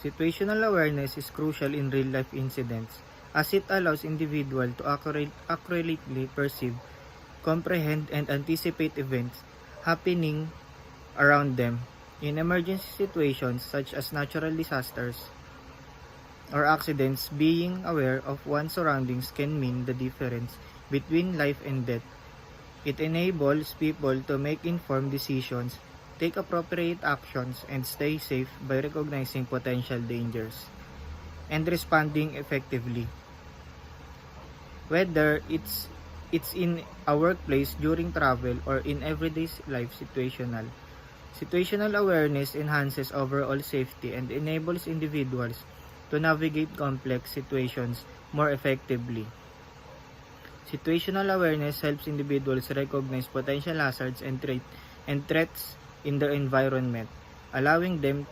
Situational awareness is crucial in real-life incidents as it allows individuals to accurately perceive, comprehend, and anticipate events happening around them. In emergency situations such as natural disasters or accidents, being aware of one's surroundings can mean the difference between life and death. It enables people to make informed decisions, take appropriate actions, and stay safe by recognizing potential dangers and responding effectively. Whether it's in a workplace, during travel, or in everyday life situational awareness enhances overall safety and enables individuals to navigate complex situations more effectively. Situational awareness helps individuals recognize potential hazards and threats in their environment, allowing them